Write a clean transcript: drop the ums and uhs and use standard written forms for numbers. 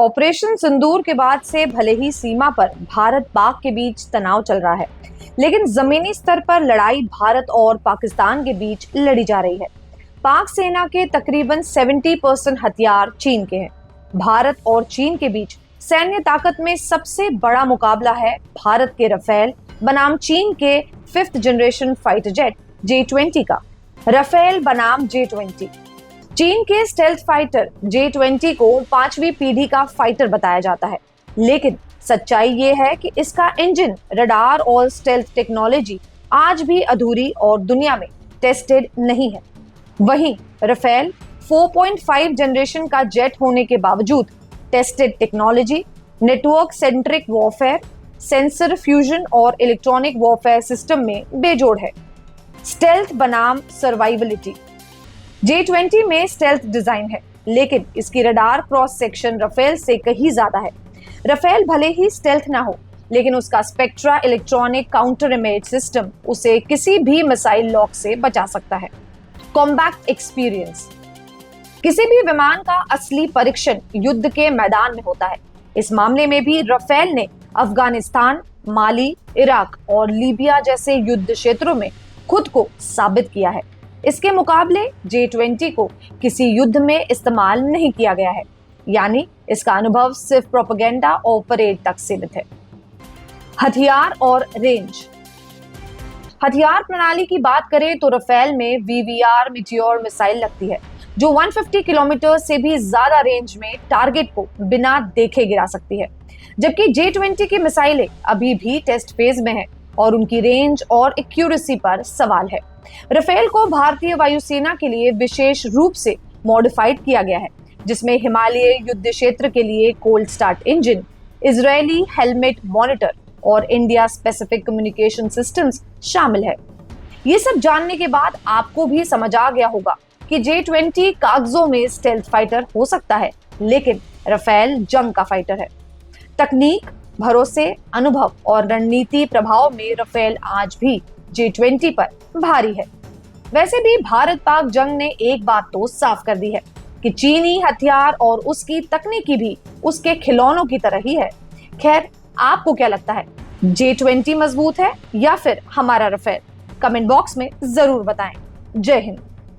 Operation सिंदूर के बाद से भले ही सीमा पर भारत पाक के बीच तनाव चल रहा है, लेकिन जमीनी स्तर पर लड़ाई भारत और पाकिस्तान के बीच लड़ी जा रही है। पाक सेना के तकरीबन 70% हथियार चीन के हैं। भारत और चीन के बीच सैन्य ताकत में सबसे बड़ा मुकाबला है भारत के राफेल बनाम चीन के 5th generation fighter jet J-20 का। राफेल बनाम J-20 चीन के स्टेल्थ फाइटर J-20 को 5वीं पीढ़ी का फाइटर बताया जाता है, लेकिन सच्चाई ये है कि इसका इंजन, रडार और स्टेल्थ टेक्नोलॉजी आज भी अधूरी और दुनिया में टेस्टेड नहीं है। वहीं राफेल 4.5 जनरेशन का जेट होने के बावजूद tested technology, network centric warfare, sensor fusion और इलेक्ट्रॉनिक वॉरफेयर सिस्टम में बेजोड़ है। स्टेल्थ बनाम सर्वाइवलिटी J-20 में स्टेल्थ डिजाइन है, लेकिन इसकी रडार क्रॉस सेक्शन राफेल से कहीं ज्यादा है। राफेल भले ही स्टेल्थ ना हो, लेकिन उसका spectra electronic counter image system उसे किसी भी मिसाइल लॉक से बचा सकता है। कॉम्बैट एक्सपीरियंस किसी भी विमान का असली परीक्षण युद्ध के मैदान में होता है। इस मामले में भी राफेल ने अफगानिस्तान, माली, इराक और लीबिया जैसे युद्ध क्षेत्रों में खुद को साबित किया है। इसके मुकाबले J-20 को किसी युद्ध में इस्तेमाल नहीं किया गया है, यानी इसका अनुभव सिर्फ प्रोपेगेंडा और परेड तक सीमित है। हथियार और रेंज हथियार प्रणाली की बात करें तो राफेल में VVR मीटियोर मिसाइल लगती है, जो 150 किलोमीटर से भी ज्यादा रेंज में टारगेट को बिना देखे गिरा सकती है, जबकि J-20 की मिसाइलें अभी भी टेस्ट फेज में हैं और उनकी रेंज और एक्यूरेसी पर सवाल है। राफेल को भारतीय वायुसेना के लिए विशेष रूप से मॉडिफाइड किया गया है, जिसमें हिमालय युद्ध क्षेत्र के लिए cold start engine, Israeli helmet monitor और इंडिया स्पेसिफिक कम्युनिकेशन सिस्टम्स शामिल है। ये सब जानने के बाद आपको भी समझ आ गया होगा कि J-20 कागजों में स्टेल्थ फाइटर हो सकता है, लेकिन राफेल जंग का फाइटर है। तकनीक, भरोसे, अनुभव और रणनीति प्रभाव में राफेल आज भी J-20 पर भारी है। वैसे भी भारत पाक जंग ने एक बात तो साफ कर दी है कि चीनी हथियार और उसकी तकनीकी भी उसके खिलौनों की तरह ही है। खैर, आपको क्या लगता है, J-20 मजबूत है या फिर हमारा राफेल? कमेंट बॉक्स में जरूर बताएं। जय हिंद।